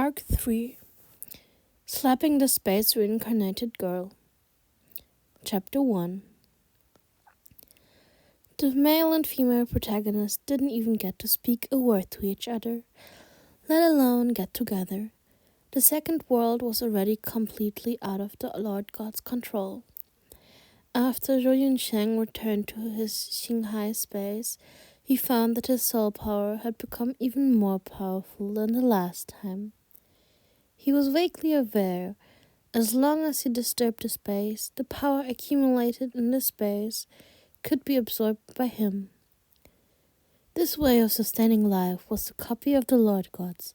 Arc 3 Slapping the Space Reincarnated Girl. Chapter 1. The male and female protagonists didn't even get to speak a word to each other, let alone get together. The second world was already completely out of the Lord God's control. After Zhou Yunsheng returned to his Xinghai space, he found that his soul power had become even more powerful than the last time. He was vaguely aware, as long as he disturbed the space, the power accumulated in the space could be absorbed by him. This way of sustaining life was a copy of the Lord God's.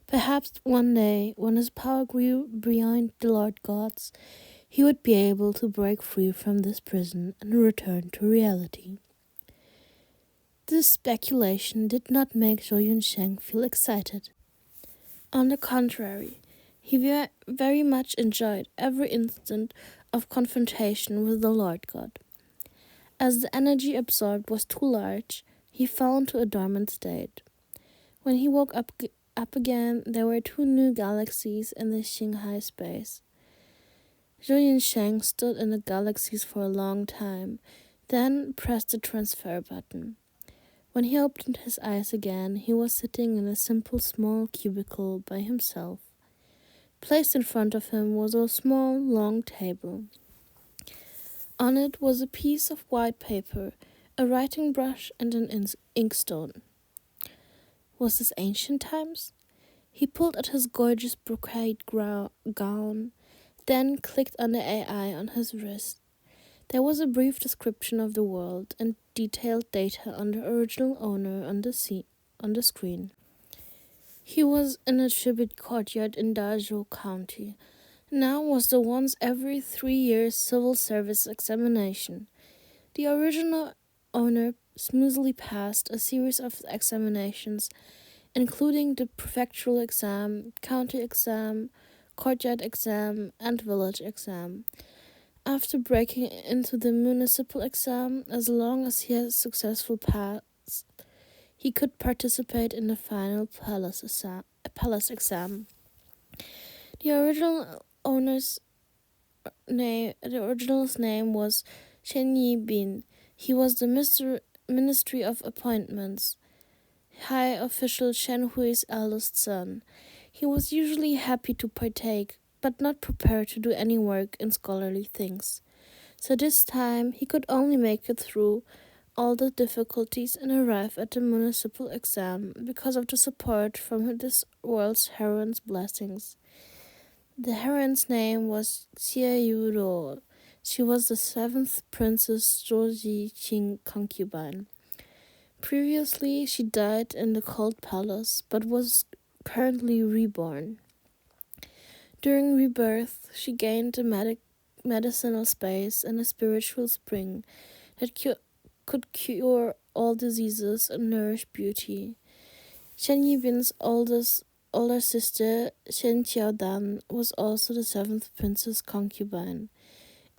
Perhaps one day, when his power grew beyond the Lord God's, he would be able to break free from this prison and return to reality. This speculation did not make Zhou Yunsheng feel excited. On the contrary, he very much enjoyed every instant of confrontation with the Lord God. As the energy absorbed was too large, he fell into a dormant state. When he woke up again, there were 2 new galaxies in the Xinghai space. Zhou Yunsheng stood in the galaxies for a long time, then pressed the transfer button. When he opened his eyes again, he was sitting in a simple small cubicle by himself. Placed in front of him was a small, long table. On it was a piece of white paper, a writing brush, and an inkstone. Was this ancient times? He pulled at his gorgeous brocade gown, then clicked on the AI on his wrist. There was a brief description of the world and detailed data on the original owner on the screen. He was in a tribute courtyard in Dazhou County. Now was the once every 3 years civil service examination. The original owner smoothly passed a series of examinations, including the prefectural exam, county exam, courtyard exam, and village exam. After breaking into the municipal exam, as long as he had successful pass, he could participate in the final palace exam. The original's name was Chen Yibin. He was the Ministry of Appointments, High Official Chen Hui's eldest son. He was usually happy to partake, but not prepared to do any work in scholarly things. So this time he could only make it through all the difficulties and arrive at the municipal exam because of the support from this world's heroine's blessings. The heroine's name was Xie Yu. She was the 7th Princess Zhou Ziqing concubine. Previously, she died in the cold palace, but was currently reborn. During rebirth, she gained a medicinal space and a spiritual spring that could cure all diseases and nourish beauty. Chen Yibin's older sister, Shen Qiaodan, was also the 7th princess concubine.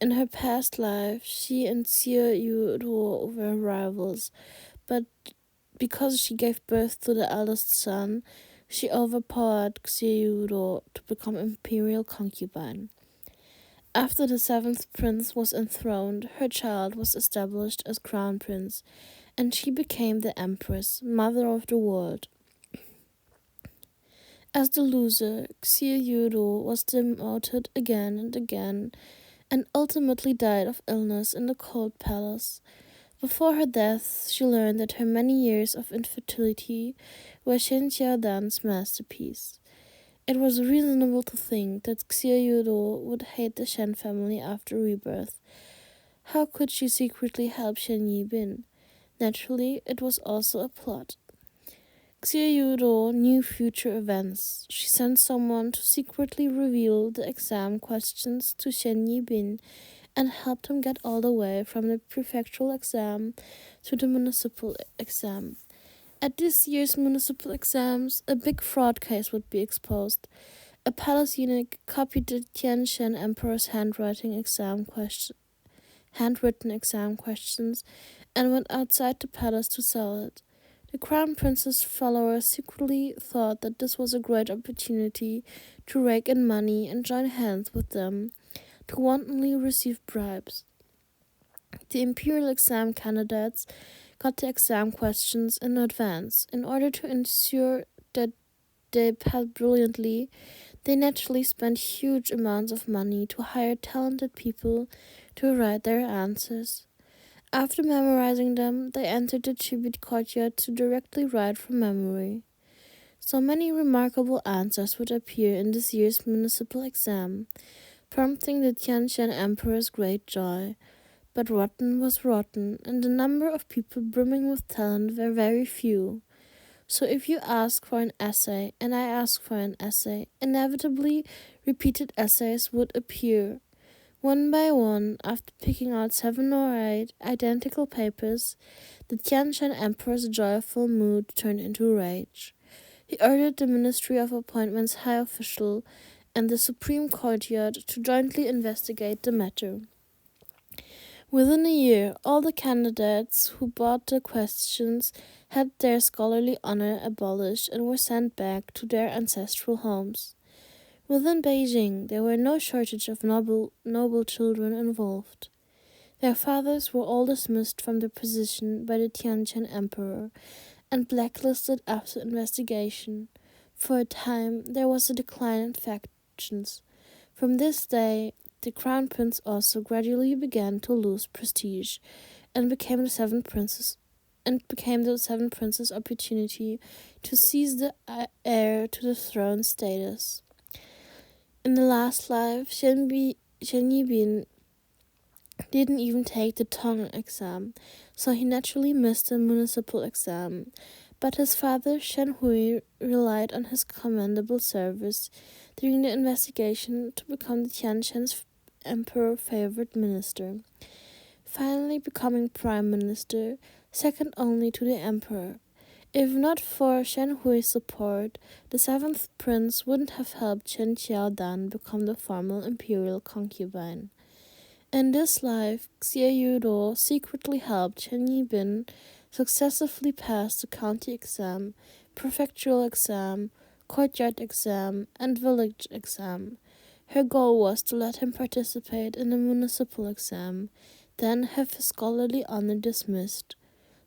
In her past life, she and Xie Yu were rivals, but because she gave birth to the eldest son, she overpowered Xie Yu to become imperial concubine. After the 7th prince was enthroned, her child was established as crown prince, and she became the empress, mother of the world. As the loser, Xie Yu was demoted again and again, and ultimately died of illness in the cold palace. Before her death, she learned that her many years of infertility were Shen Qiaodan's masterpiece. It was reasonable to think that Xie Yu would hate the Shen family after rebirth. How could she secretly help Shen Yibin? Naturally, it was also a plot. Xie Yu knew future events. She sent someone to secretly reveal the exam questions to Shen Yibin and helped him get all the way from the prefectural exam to the municipal exam. At this year's municipal exams, a big fraud case would be exposed. A palace eunuch copied the Tiantian Emperor's handwritten exam questions and went outside the palace to sell it. The Crown Prince's followers secretly thought that this was a great opportunity to rake in money and join hands with them to wantonly receive bribes. The imperial exam candidates got the exam questions in advance. In order to ensure that they passed brilliantly, they naturally spent huge amounts of money to hire talented people to write their answers. After memorizing them, they entered the tribute courtyard to directly write from memory. So many remarkable answers would appear in this year's municipal exam, prompting the Tiantian Emperor's great joy. But rotten was rotten, and the number of people brimming with talent were very few. So if you ask for an essay, and I ask for an essay, inevitably repeated essays would appear. One by one, after picking out 7 or 8 identical papers, the Tianshan Emperor's joyful mood turned into rage. He ordered the Ministry of Appointments high official and the Supreme Courtyard to jointly investigate the matter. Within a year, all the candidates who bought the questions had their scholarly honor abolished and were sent back to their ancestral homes. Within Beijing, there were no shortage of noble children involved. Their fathers were all dismissed from their position by the Tianqian Emperor and blacklisted after investigation. For a time, there was a decline in factions. From this day, the Crown Prince also gradually began to lose prestige and became the seven princes opportunity to seize the heir to the throne status. In the last life, Shen Yibin didn't even take the Tong exam, so he naturally missed the municipal exam. But his father, Shen Hui, relied on his commendable service during the investigation to become the Tianshan's emperor's favorite minister, finally becoming prime minister, second only to the emperor. If not for Shen Hui's support, the seventh prince wouldn't have helped Chen Qiaodan become the formal imperial concubine. In this life, Xie Yudo secretly helped Chen Yibin successively pass the county exam, prefectural exam, courtyard exam, and village exam. Her goal was to let him participate in the municipal exam, then have his scholarly honor dismissed,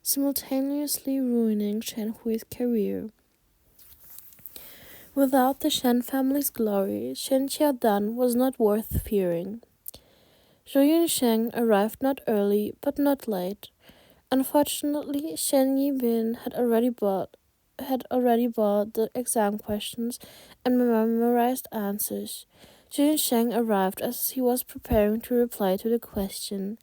simultaneously ruining Shen Hui's career. Without the Shen family's glory, Shen Qiaodan was not worth fearing. Zhou Yunsheng arrived not early, but not late. Unfortunately, Shen Yibin had already bought the exam questions and memorized answers. Zhou Yunsheng arrived as he was preparing to reply to the question.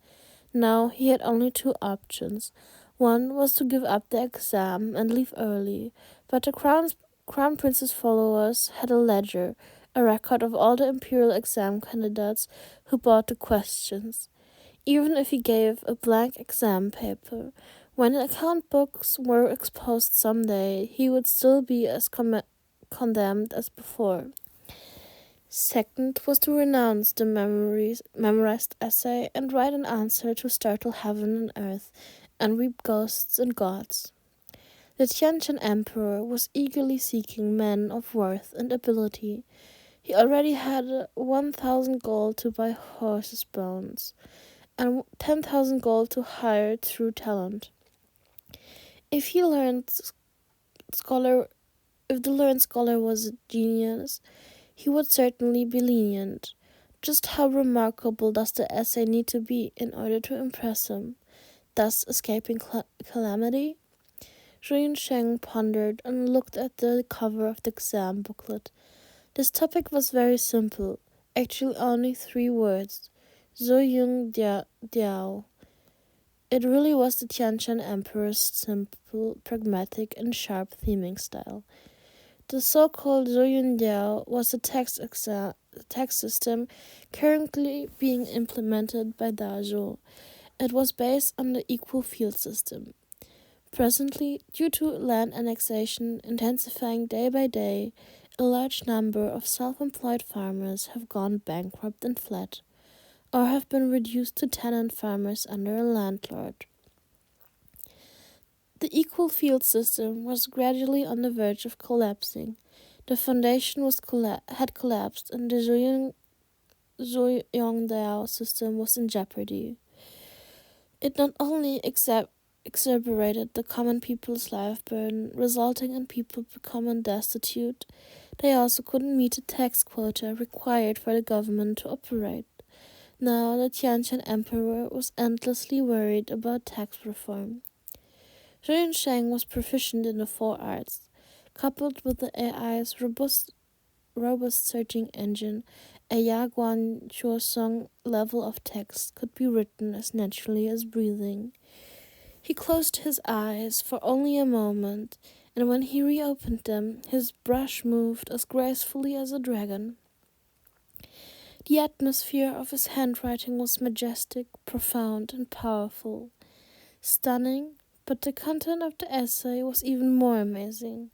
Now he had only 2 options. One was to give up the exam and leave early, but the Crown Prince's followers had a ledger, a record of all the imperial exam candidates who bought the questions. Even if he gave a blank exam paper, when the account books were exposed someday, he would still be as condemned as before. Second was to renounce the memorized essay and write an answer to startle heaven and earth and weep ghosts and gods. The Tianqian Emperor was eagerly seeking men of worth and ability. He already had 1,000 gold to buy horses' bones and 10,000 gold to hire through talent. If the learned scholar was a genius, he would certainly be lenient. Just how remarkable does the essay need to be in order to impress him, thus escaping calamity? Zhou Yunsheng pondered and looked at the cover of the exam booklet. This topic was very simple, actually only 3 words: Zhou Yung Diao. It really was the Tianshan Emperor's simple, pragmatic, and sharp theming style. The so-called Zhou Yun Diao was the text system currently being implemented by Dazhou. It was based on the equal field system. Presently, due to land annexation intensifying day by day, a large number of self-employed farmers have gone bankrupt and fled, or have been reduced to tenant farmers under a landlord. The equal field system was gradually on the verge of collapsing. The foundation had collapsed, and the Zhuangdao system was in jeopardy. It not only exacerbated the common people's life burden, resulting in people becoming destitute, they also couldn't meet the tax quota required for the government to operate. Now the Tianqian emperor was endlessly worried about tax reform. Zhou Yunsheng was proficient in the four arts. Coupled with the AI's robust searching engine, a Yaguan Chuosong level of text could be written as naturally as breathing. He closed his eyes for only a moment, and when he reopened them, his brush moved as gracefully as a dragon. The atmosphere of his handwriting was majestic, profound, and powerful. Stunning, but the content of the essay was even more amazing.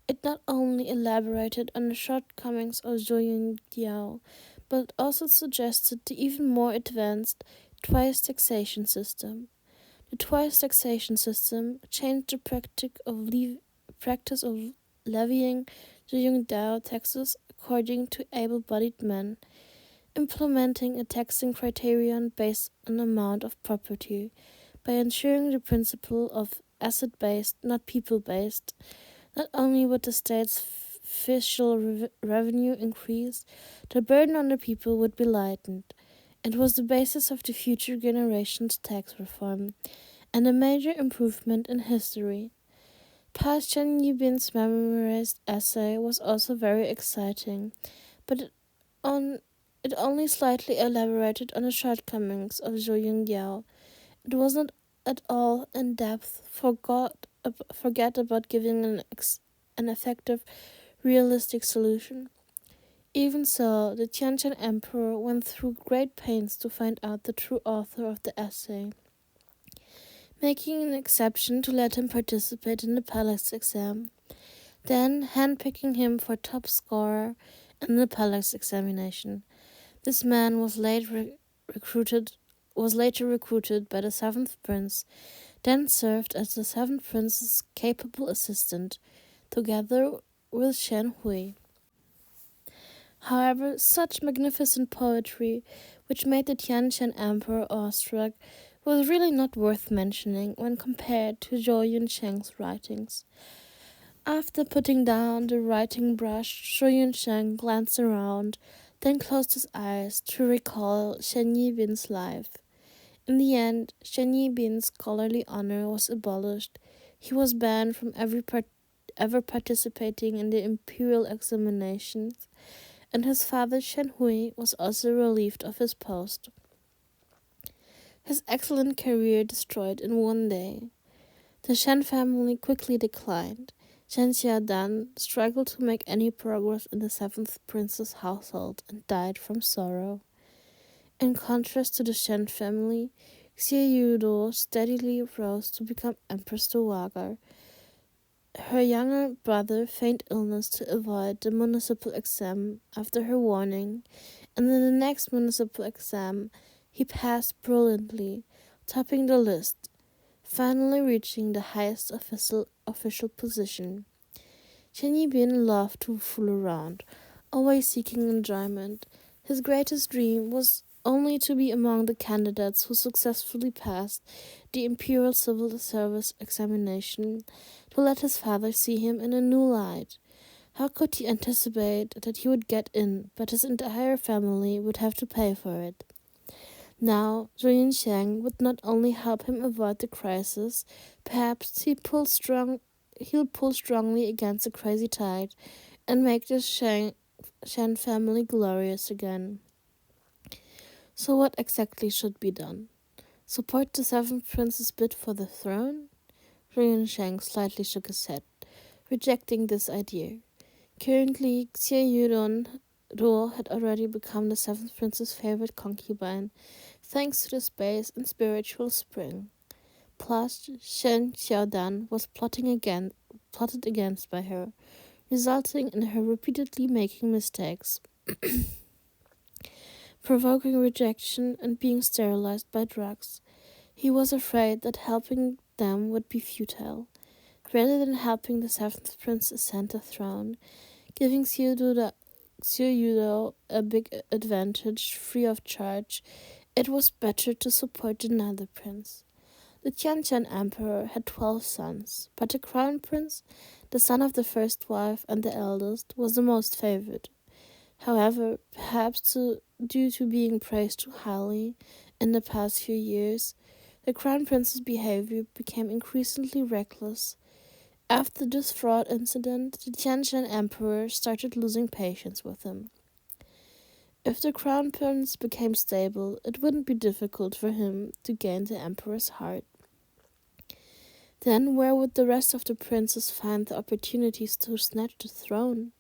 It not only elaborated on the shortcomings of Zhou Yundiao, but also suggested the even more advanced twice taxation system. The twice taxation system changed the practice of levying Zhou Yundiao taxes according to able-bodied men, implementing a taxing criterion based on amount of property, by ensuring the principle of asset-based, not people-based. Not only would the state's fiscal revenue increase, the burden on the people would be lightened. It was the basis of the future generation's tax reform, and a major improvement in history. Past Chen Yibin's memorized essay was also very exciting, but it only slightly elaborated on the shortcomings of Zhou Yungyao. It was not at all in depth. Forget about giving an effective, realistic solution. Even so, the Tianqian emperor went through great pains to find out the true author of the essay, making an exception to let him participate in the palace exam, then handpicking him for top scorer in the palace examination. This man was later recruited by the seventh prince, then served as the seventh prince's capable assistant, together with Shen Hui. However, such magnificent poetry, which made the Tianqian emperor awestruck, was really not worth mentioning when compared to Zhou Yunsheng's writings. After putting down the writing brush, Zhou Yunsheng glanced around, then closed his eyes to recall Shen Yibin's life. In the end, Shen Yibin's scholarly honor was abolished. He was banned from ever participating in the imperial examinations, and his father Shen Hui was also relieved of his post. His excellent career destroyed in one day. The Shen family quickly declined. Shen Xiaodan struggled to make any progress in the seventh prince's household and died from sorrow. In contrast to the Shen family, Xie Yudo steadily rose to become Empress Dowager. Her younger brother feigned illness to avoid the municipal exam after her warning, and in the next municipal exam, he passed brilliantly, topping the list, finally reaching the highest official position. Chen Yibin loved to fool around, always seeking enjoyment. His greatest dream was only to be among the candidates who successfully passed the Imperial Civil Service examination, to let his father see him in a new light. How could he anticipate that he would get in, but his entire family would have to pay for it? Now, Zhou Yunxiang would not only help him avoid the crisis, perhaps he'll pull strongly against the crazy tide and make the Shan family glorious again. So what exactly should be done? Support the seventh prince's bid for the throne? Zhou Yunsheng slightly shook his head, rejecting this idea. Currently, Xie Yudon Ruo had already become the seventh prince's favorite concubine, thanks to the space and spiritual spring. Plus, Shen Xiaodan was plotted against by her, resulting in her repeatedly making mistakes, provoking rejection and being sterilized by drugs. He was afraid that helping them would be futile. Rather than helping the seventh prince ascend the throne, giving Xiuyu a big advantage free of charge, it was better to support another prince. The Tianqian emperor had 12 sons, but the crown prince, the son of the first wife and the eldest, was the most favored. However, perhaps due to being praised too highly in the past few years, the crown prince's behavior became increasingly reckless. After this fraud incident, the Tianqian emperor started losing patience with him. If the crown prince became stable, it wouldn't be difficult for him to gain the emperor's heart. Then where would the rest of the princes find the opportunities to snatch the throne?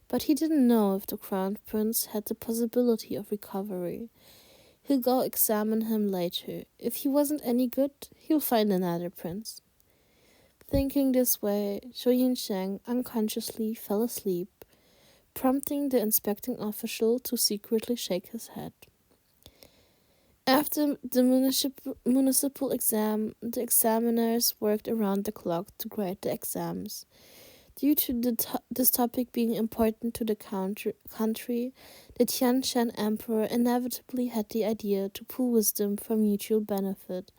But he didn't know if the crown prince had the possibility of recovery. He'll go examine him later. If he wasn't any good, he'll find another prince. Thinking this way, Zhou Yinsheng unconsciously fell asleep, prompting the inspecting official to secretly shake his head. After the municipal exam, the examiners worked around the clock to grade the exams. Due to this topic being important to the country, the Tianqian emperor inevitably had the idea to pool wisdom for mutual benefit,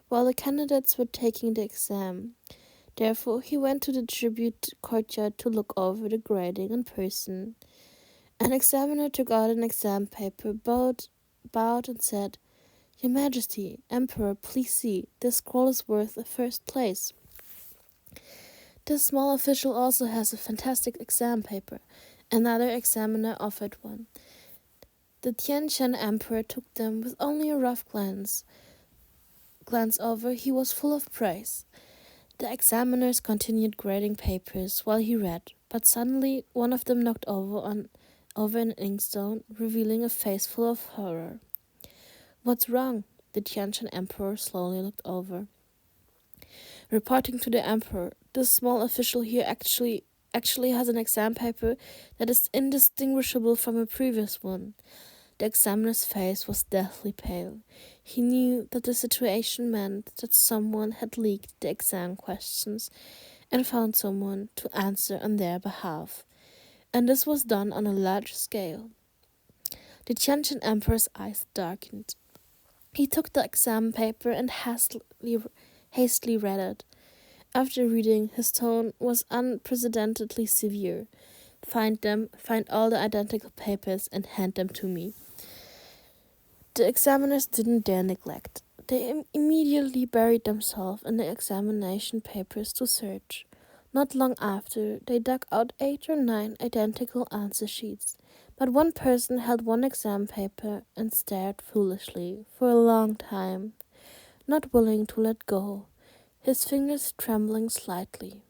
while the candidates were taking the exam. Therefore, he went to the tribute courtyard to look over the grading in person. An examiner took out an exam paper, bowed and said, "Your Majesty, Emperor, please see, this scroll is worth a first place." This small official also has a fantastic exam paper. Another examiner offered one. The Tianqian emperor took them with only a rough glance over. He was full of praise. The examiners continued grading papers while he read, but suddenly one of them knocked over an inkstone, revealing a face full of horror. "What's wrong?" The Tianqian emperor slowly looked over. Reporting to the emperor, "This small official here actually has an exam paper that is indistinguishable from a previous one." The examiner's face was deathly pale. He knew that the situation meant that someone had leaked the exam questions and found someone to answer on their behalf. And this was done on a large scale. The Tianqian emperor's eyes darkened. He took the exam paper and hastily read it. After reading, his tone was unprecedentedly severe. Find all the identical papers and hand them to me." The examiners didn't dare neglect. They immediately buried themselves in the examination papers to search. Not long after, they dug out 8 or 9 identical answer sheets, but one person held one exam paper and stared foolishly for a long time, not willing to let go, his fingers trembling slightly.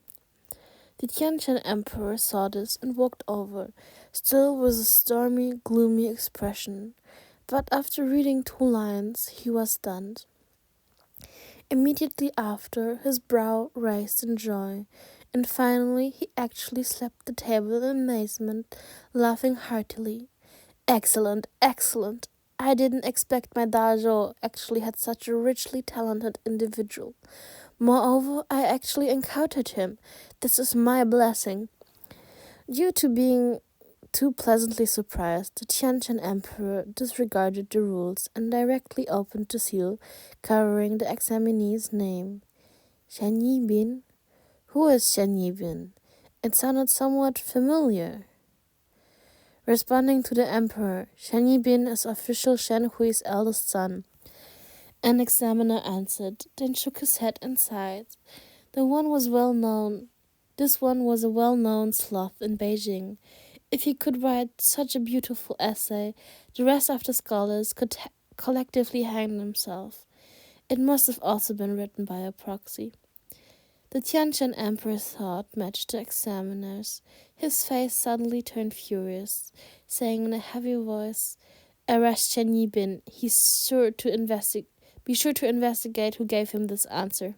The Tianqian emperor saw this and walked over, still with a stormy, gloomy expression. But after reading 2 lines, he was stunned. Immediately after, his brow raised in joy, and finally he actually slapped the table in amazement, laughing heartily. "Excellent, excellent! I didn't expect my Dazhou actually had such a richly talented individual. Moreover, I actually encountered him. This is my blessing." Due to being too pleasantly surprised, the Tianqian emperor disregarded the rules and directly opened the seal covering the examinee's name. "Shen Yibin? Who is Shen Yibin?" It sounded somewhat familiar. Responding to the emperor, "Shen Yibin is official Shen Hui's eldest son." An examiner answered, then shook his head and sighed. This one was a well-known sloth in Beijing. If he could write such a beautiful essay, the rest of the scholars could collectively hang themselves. It must have also been written by a proxy. The Tianqian emperor's thought matched the examiner's. His face suddenly turned furious, saying in a heavy voice, "Arrest Chen Yibin. Be sure to investigate who gave him this answer."